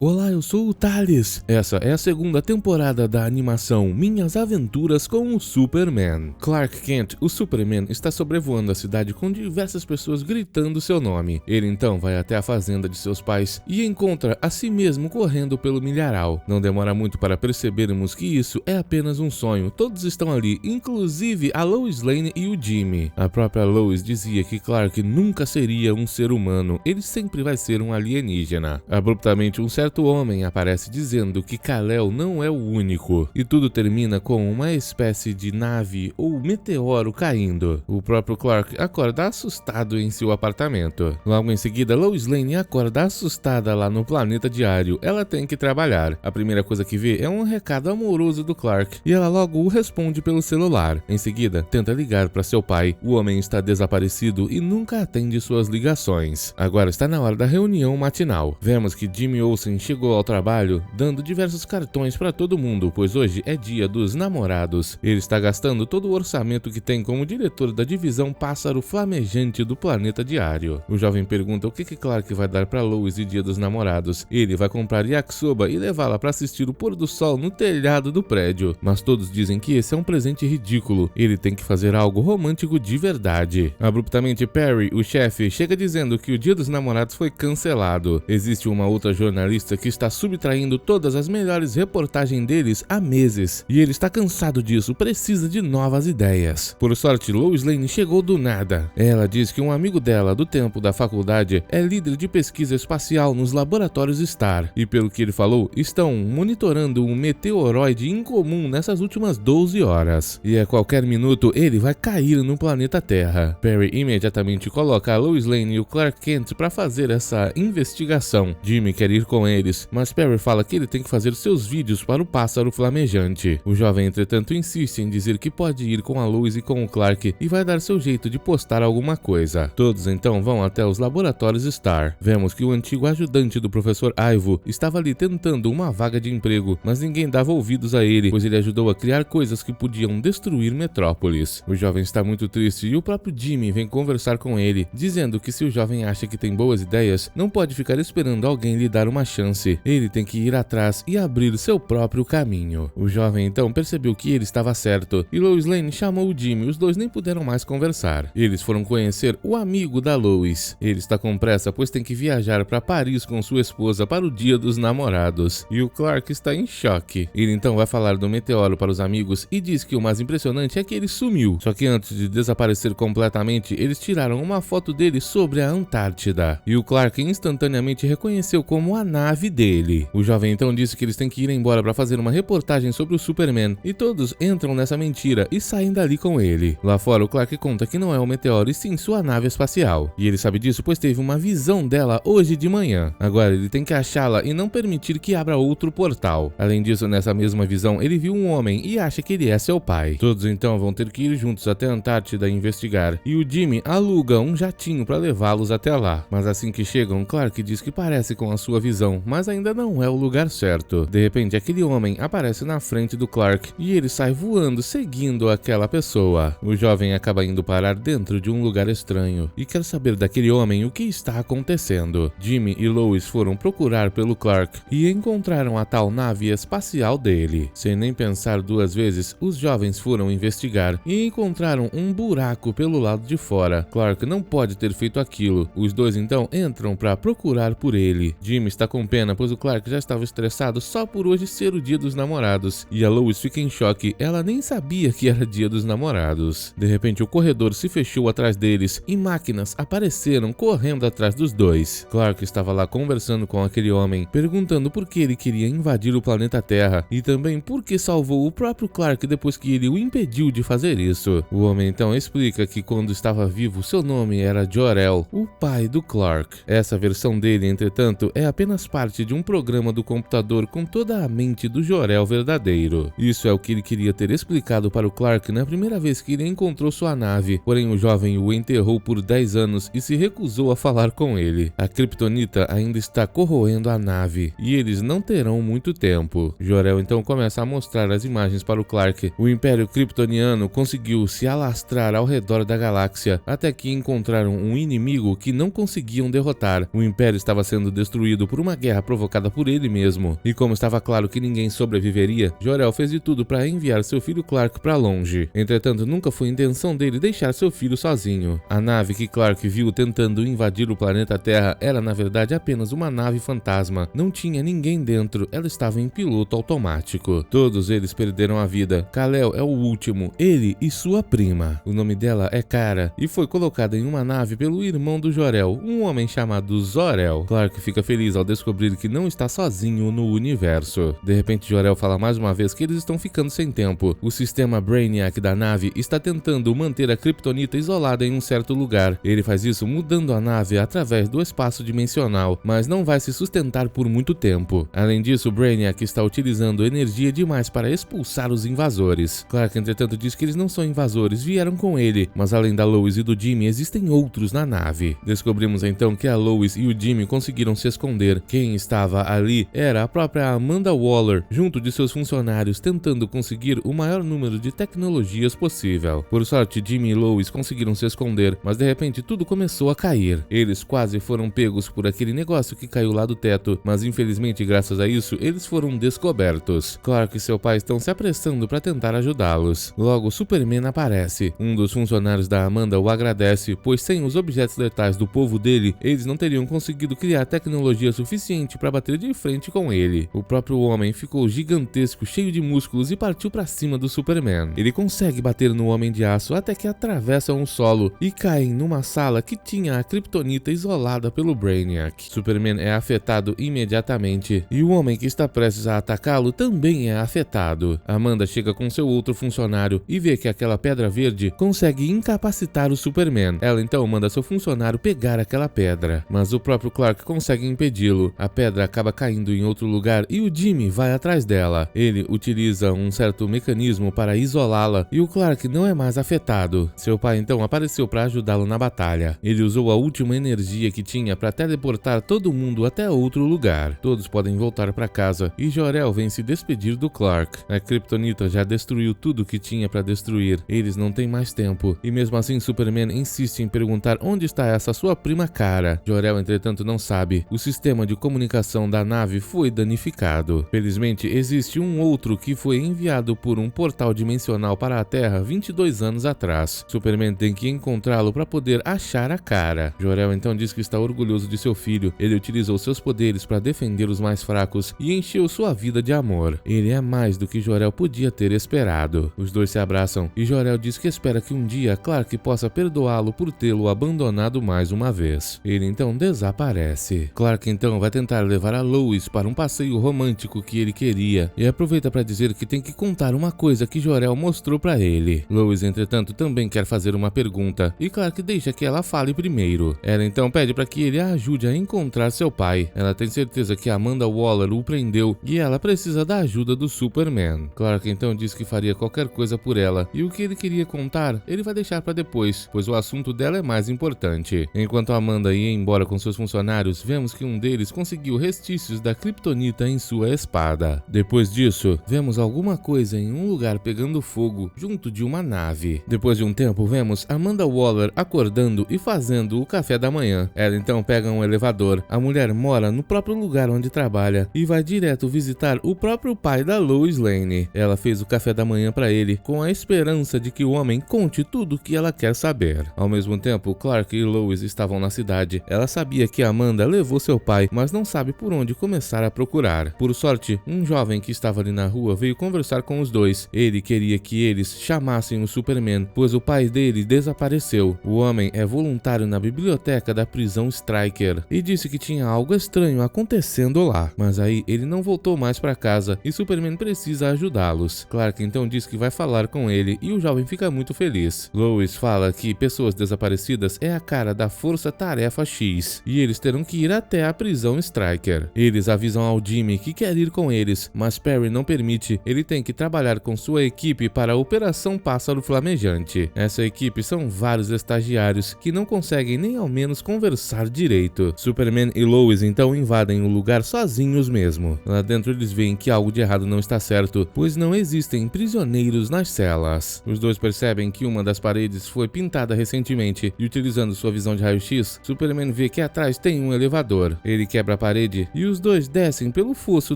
Olá, eu sou o Thales. Essa é a segunda temporada da animação Minhas Aventuras com o Superman. Clark Kent, o Superman, está sobrevoando a cidade com diversas pessoas gritando seu nome. Ele então vai até a fazenda de seus pais e encontra a si mesmo correndo pelo milharal. Não demora muito para percebermos que isso é apenas um sonho. Todos estão ali, inclusive a Lois Lane e o Jimmy. A própria Lois dizia que Clark nunca seria um ser humano, ele sempre vai ser um alienígena. Abruptamente, um certo homem aparece dizendo que Kal-El não é o único, e tudo termina com uma espécie de nave ou meteoro caindo. O próprio Clark acorda assustado em seu apartamento. Logo em seguida, Lois Lane acorda assustada lá no planeta diário. Ela tem que trabalhar. A primeira coisa que vê é um recado amoroso do Clark, e ela logo o responde pelo celular. Em seguida, tenta ligar para seu pai. O homem está desaparecido e nunca atende suas ligações. Agora está na hora da reunião matinal. Vemos que Jimmy Olsen chegou ao trabalho dando diversos cartões para todo mundo, pois hoje é dia dos namorados. Ele está gastando todo o orçamento que tem como diretor da divisão Pássaro Flamejante do planeta diário. O jovem pergunta o que Clark vai dar para Lois e dia dos namorados. Ele vai comprar yakisoba e levá-la para assistir o pôr do sol no telhado do prédio, mas todos dizem que esse é um presente ridículo. Ele tem que fazer algo romântico de verdade. Abruptamente, Perry, o chefe, chega dizendo que o dia dos namorados foi cancelado. Existe uma outra jornalista que está subtraindo todas as melhores reportagens deles há meses, e ele está cansado disso, precisa de novas ideias. Por sorte, Lois Lane chegou do nada. Ela diz que um amigo dela do tempo da faculdade é líder de pesquisa espacial nos laboratórios STAR, e pelo que ele falou, estão monitorando um meteoroide incomum nessas últimas 12 horas, e a qualquer minuto ele vai cair no planeta Terra. Perry imediatamente coloca a Lois Lane e o Clark Kent para fazer essa investigação. Jimmy quer ir com eles, mas Perry fala que ele tem que fazer seus vídeos para o Pássaro Flamejante. O jovem, entretanto, insiste em dizer que pode ir com a Lois e com o Clark e vai dar seu jeito de postar alguma coisa. Todos então vão até os laboratórios STAR. Vemos que o antigo ajudante do professor Ivo estava ali tentando uma vaga de emprego, mas ninguém dava ouvidos a ele, pois ele ajudou a criar coisas que podiam destruir Metrópolis. O jovem está muito triste e o próprio Jimmy vem conversar com ele, dizendo que se o jovem acha que tem boas ideias, não pode ficar esperando alguém lhe dar uma chance. Ele tem que ir atrás e abrir seu próprio caminho. O jovem então percebeu que ele estava certo, e Lois Lane chamou o Jimmy. Os dois nem puderam mais conversar. Eles foram conhecer o amigo da Lois. Ele está com pressa, pois tem que viajar para Paris com sua esposa para o dia dos namorados. E o Clark está em choque. Ele então vai falar do meteoro para os amigos e diz que o mais impressionante é que ele sumiu. Só que antes de desaparecer completamente, eles tiraram uma foto dele sobre a Antártida. E o Clark instantaneamente reconheceu como a nave dele. O jovem então disse que eles têm que ir embora para fazer uma reportagem sobre o Superman, e todos entram nessa mentira e saem dali com ele. Lá fora, o Clark conta que não é um meteoro e sim sua nave espacial, e ele sabe disso pois teve uma visão dela hoje de manhã. Agora ele tem que achá-la e não permitir que abra outro portal. Além disso, nessa mesma visão, ele viu um homem e acha que ele é seu pai. Todos então vão ter que ir juntos até a Antártida investigar, e o Jimmy aluga um jatinho para levá-los até lá. Mas assim que chegam, Clark diz que parece com a sua visão, mas ainda não é o lugar certo. De repente, aquele homem aparece na frente do Clark e ele sai voando seguindo aquela pessoa. O jovem acaba indo parar dentro de um lugar estranho e quer saber daquele homem o que está acontecendo. Jimmy e Lois foram procurar pelo Clark e encontraram a tal nave espacial dele. Sem nem pensar duas vezes, os jovens foram investigar e encontraram um buraco pelo lado de fora. Clark não pode ter feito aquilo. Os dois então entram para procurar por ele. Jimmy está com pena, pois o Clark já estava estressado só por hoje ser o dia dos namorados, e a Lois fica em choque. Ela nem sabia que era dia dos namorados. De repente, o corredor se fechou atrás deles e máquinas apareceram correndo atrás dos dois. Clark estava lá conversando com aquele homem, perguntando por que ele queria invadir o planeta Terra e também por que salvou o próprio Clark depois que ele o impediu de fazer isso. O homem então explica que quando estava vivo, seu nome era Jor-El, o pai do Clark. Essa versão dele, entretanto, é apenas parte de um programa do computador com toda a mente do Jor-El verdadeiro. Isso é o que ele queria ter explicado para o Clark na primeira vez que ele encontrou sua nave, porém o jovem o enterrou por 10 anos e se recusou a falar com ele. A Kryptonita ainda está corroendo a nave e eles não terão muito tempo. Jor-El então começa a mostrar as imagens para o Clark. O Império Kryptoniano conseguiu se alastrar ao redor da galáxia até que encontraram um inimigo que não conseguiam derrotar. O Império estava sendo destruído por uma guerra guerra provocada por ele mesmo. E como estava claro que ninguém sobreviveria, Jor-El fez de tudo para enviar seu filho Clark para longe. Entretanto, nunca foi intenção dele deixar seu filho sozinho. A nave que Clark viu tentando invadir o planeta Terra era na verdade apenas uma nave fantasma. Não tinha ninguém dentro, ela estava em piloto automático. Todos eles perderam a vida. Kal-El é o último, ele e sua prima. O nome dela é Kara e foi colocada em uma nave pelo irmão do Jor-El, um homem chamado Zor-El. Clark fica feliz ao descobrir que não está sozinho no universo. De repente, Jor-El fala mais uma vez que eles estão ficando sem tempo. O sistema Brainiac da nave está tentando manter a Kryptonita isolada em um certo lugar. Ele faz isso mudando a nave através do espaço dimensional, mas não vai se sustentar por muito tempo. Além disso, Brainiac está utilizando energia demais para expulsar os invasores. Clark, entretanto, diz que eles não são invasores, vieram com ele, mas além da Lois e do Jimmy, existem outros na nave. Descobrimos então que a Lois e o Jimmy conseguiram se esconder. Quem estava ali era a própria Amanda Waller, junto de seus funcionários, tentando conseguir o maior número de tecnologias possível. Por sorte, Jimmy e Lois conseguiram se esconder, mas de repente tudo começou a cair. Eles quase foram pegos por aquele negócio que caiu lá do teto, mas infelizmente, graças a isso, eles foram descobertos. Clark e seu pai estão se apressando para tentar ajudá-los. Logo, Superman aparece. Um dos funcionários da Amanda o agradece, pois sem os objetos letais do povo dele, eles não teriam conseguido criar tecnologia suficiente para bater de frente com ele. O próprio homem ficou gigantesco, cheio de músculos e partiu para cima do Superman. Ele consegue bater no Homem de Aço até que atravessa um solo e caem numa sala que tinha a Kryptonita isolada pelo Brainiac. Superman é afetado imediatamente e o homem que está prestes a atacá-lo também é afetado. Amanda chega com seu outro funcionário e vê que aquela pedra verde consegue incapacitar o Superman. Ela então manda seu funcionário pegar aquela pedra, mas o próprio Clark consegue impedi-lo. A pedra acaba caindo em outro lugar e o Jimmy vai atrás dela. Ele utiliza um certo mecanismo para isolá-la e o Clark não é mais afetado. Seu pai então apareceu para ajudá-lo na batalha. Ele usou a última energia que tinha para teleportar todo mundo até outro lugar. Todos podem voltar para casa e Jor-El vem se despedir do Clark. A Kryptonita já destruiu tudo que tinha para destruir. Eles não têm mais tempo e mesmo assim Superman insiste em perguntar onde está essa sua prima Kara. Jor-El, entretanto, não sabe. O sistema de comunicação da nave foi danificado. Felizmente, existe um outro que foi enviado por um portal dimensional para a Terra 22 anos atrás. Superman tem que encontrá-lo para poder achar a Kara. Jor-El então diz que está orgulhoso de seu filho. Ele utilizou seus poderes para defender os mais fracos e encheu sua vida de amor. Ele é mais do que Jor-El podia ter esperado. Os dois se abraçam e Jor-El diz que espera que um dia Clark possa perdoá-lo por tê-lo abandonado mais uma vez. Ele então desaparece. Clark então vai tentar levar a Lois para um passeio romântico que ele queria e aproveita para dizer que tem que contar uma coisa que Jor-El mostrou para ele. Lois, entretanto, também quer fazer uma pergunta e Clark deixa que ela fale primeiro. Ela então pede para que ele a ajude a encontrar seu pai. Ela tem certeza que Amanda Waller o prendeu e ela precisa da ajuda do Superman. Clark então diz que faria qualquer coisa por ela e o que ele queria contar ele vai deixar para depois, pois o assunto dela é mais importante. Enquanto Amanda ia embora com seus funcionários, vemos que um deles conseguiu restícios da Kryptonita em sua espada. Depois disso, vemos alguma coisa em um lugar pegando fogo junto de uma nave. Depois de um tempo, vemos Amanda Waller acordando e fazendo o café da manhã. Ela então pega um elevador. A mulher mora no próprio lugar onde trabalha e vai direto visitar o próprio pai da Lois Lane. Ela fez o café da manhã para ele com a esperança de que o homem conte tudo o que ela quer saber. Ao mesmo tempo, Clark e Lois estavam na cidade. Ela sabia que Amanda levou seu pai, mas não sabe por onde começar a procurar. Por sorte, um jovem que estava ali na rua veio conversar com os dois. Ele queria que eles chamassem o Superman, pois o pai dele desapareceu. O homem é voluntário na biblioteca da prisão Stryker e disse que tinha algo estranho acontecendo lá. Mas aí ele não voltou mais para casa e Superman precisa ajudá-los. Clark então diz que vai falar com ele e o jovem fica muito feliz. Lois fala que pessoas desaparecidas é a cara da Força Tarefa X e eles terão que ir até a prisão Stryker. Eles avisam ao Jimmy que quer ir com eles, mas Perry não permite. Ele tem que trabalhar com sua equipe para a Operação Pássaro Flamejante. Essa equipe são vários estagiários que não conseguem nem ao menos conversar direito. Superman e Lois então invadem o lugar sozinhos mesmo. Lá dentro eles veem que algo de errado não está certo, pois não existem prisioneiros nas celas. Os dois percebem que uma das paredes foi pintada recentemente e utilizando sua visão de raio-x, Superman vê que atrás tem um elevador. Ele quebra a parede e os dois descem pelo fosso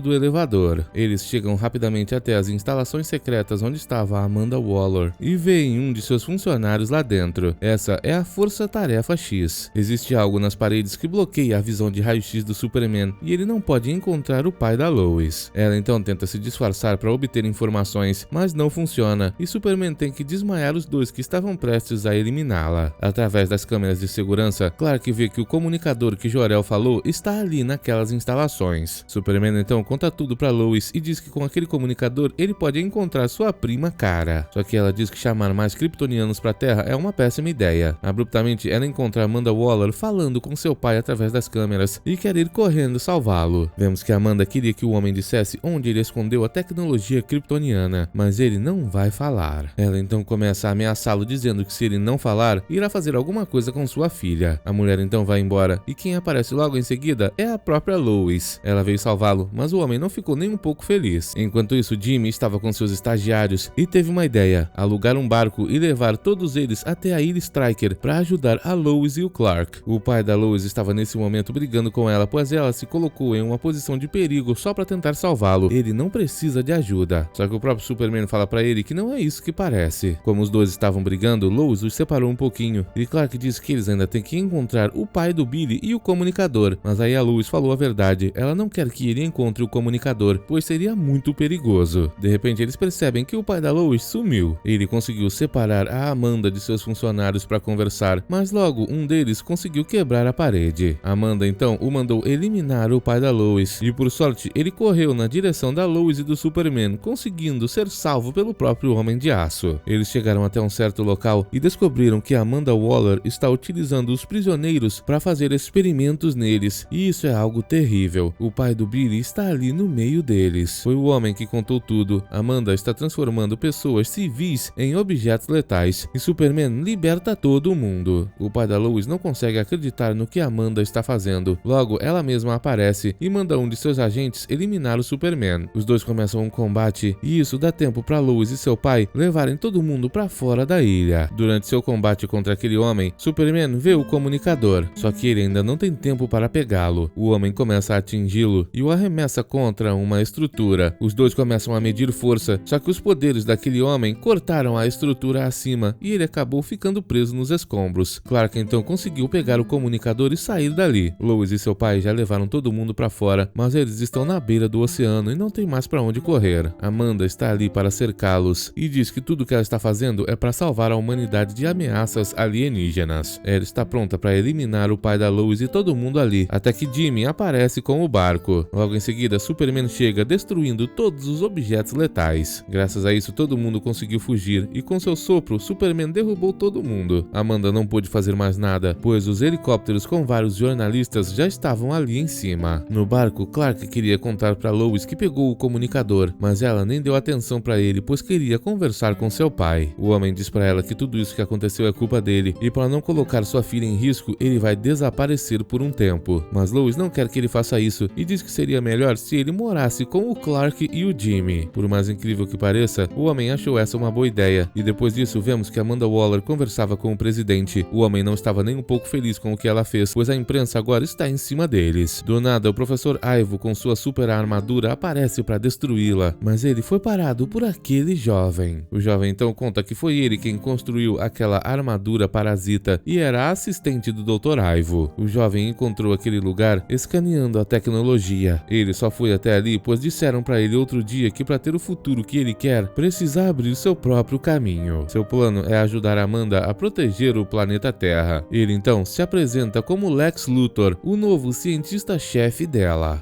do elevador. Eles chegam rapidamente até as instalações secretas onde estava a Amanda Waller e veem um de seus funcionários lá dentro. Essa é a Força Tarefa X. Existe algo nas paredes que bloqueia a visão de raio-x do Superman e ele não pode encontrar o pai da Lois. Ela então tenta se disfarçar para obter informações, mas não funciona e Superman tem que desmaiar os dois que estavam prestes a eliminá-la. Através das câmeras de segurança, Clark vê que o comunicador que Jor-El falou está ali naquelas instalações. Superman então conta tudo para Lois e diz que com aquele comunicador ele pode encontrar sua prima Kara. Só que ela diz que chamar mais kryptonianos para a Terra é uma péssima ideia. Abruptamente ela encontra Amanda Waller falando com seu pai através das câmeras e quer ir correndo salvá-lo. Vemos que Amanda queria que o homem dissesse onde ele escondeu a tecnologia kryptoniana, mas ele não vai falar. Ela então começa a ameaçá-lo dizendo que se ele não falar, irá fazer alguma coisa com sua filha. A mulher então vai embora e quem aparece logo em seguida é a própria Lois. Ela veio salvá-lo, mas o homem não ficou nem um pouco feliz. Enquanto isso, Jimmy estava com seus estagiários e teve uma ideia: alugar um barco e levar todos eles até a ilha Striker para ajudar a Lois e o Clark. O pai da Lois estava nesse momento brigando com ela, pois ela se colocou em uma posição de perigo só para tentar salvá-lo. Ele não precisa de ajuda. Só que o próprio Superman fala para ele que não é isso que parece. Como os dois estavam brigando, Lois os separou um pouquinho e Clark disse que eles ainda têm que encontrar o pai do Billy e o comunicador. Mas aí a Lois falou a verdade: ela não quer que ele encontre o comunicador, pois seria muito perigoso. De repente eles percebem que o pai da Lois sumiu. Ele conseguiu separar a Amanda de seus funcionários para conversar, mas logo um deles conseguiu quebrar a parede. Amanda então o mandou eliminar o pai da Lois e por sorte ele correu na direção da Lois e do Superman, conseguindo ser salvo pelo próprio Homem de Aço. Eles chegaram até um certo local e descobriram que Amanda Waller está utilizando os prisioneiros para fazer experimentos neles, e isso é algo terrível. O pai do Billy está ali no meio deles. Foi o homem que contou tudo. Amanda está transformando pessoas civis em objetos letais e Superman liberta todo mundo. O pai da Lois não consegue acreditar no que Amanda está fazendo. Logo, ela mesma aparece e manda um de seus agentes eliminar o Superman. Os dois começam um combate e isso dá tempo para Lois e seu pai levarem todo mundo para fora da ilha. Durante seu combate contra aquele homem, Superman vê o comunicador, só que ele ainda não tem tempo para pegá-lo. O homem começa a atingi-lo e o arremessa contra uma estrutura. Os dois começam a medir força, só que os poderes daquele homem cortaram a estrutura acima e ele acabou ficando preso nos escombros. Clark então conseguiu pegar o comunicador e sair dali. Lois e seu pai já levaram todo mundo para fora, mas eles estão na beira do oceano e não tem mais para onde correr. Amanda está ali para cercá-los e diz que tudo que ela está fazendo é para salvar a humanidade de ameaças alienígenas. Ela está pronta para eliminar o pai da Lois e todo mundo ali, até que Jimmy aparece com o barco. Logo em seguida, Superman chega destruindo todos os objetos letais. Graças a isso, todo mundo conseguiu fugir e com seu sopro, Superman derrubou todo mundo. Amanda não pôde fazer mais nada, pois os helicópteros com vários jornalistas já estavam ali em cima. No barco, Clark queria contar para Lois que pegou o comunicador, mas ela nem deu atenção para ele, pois queria conversar com seu pai. O homem diz para ela que tudo isso que aconteceu é culpa dele e para não colocar sua filha em risco, ele vai desaparecer por um tempo. Mas Lois não quer que ele faça isso e diz que seria melhor se ele morasse com o Clark e o Jimmy. Por mais incrível que pareça, o homem achou essa uma boa ideia e depois disso vemos que Amanda Waller conversava com o presidente. O homem não estava nem um pouco feliz com o que ela fez, pois a imprensa agora está em cima deles. Do nada, o professor Ivo com sua super armadura aparece para destruí-la, mas ele foi parado por aquele jovem. O jovem então conta que foi ele quem construiu aquela armadura parasita e era assistente do Dr. Ivo. O jovem encontrou aquele lugar escaneando a tecnologia. Ele só foi até ali pois disseram para ele outro dia que para ter o futuro que ele quer, precisa abrir seu próprio caminho. Seu plano é ajudar Amanda a proteger o planeta Terra. Ele então se apresenta como Lex Luthor, o novo cientista-chefe dela.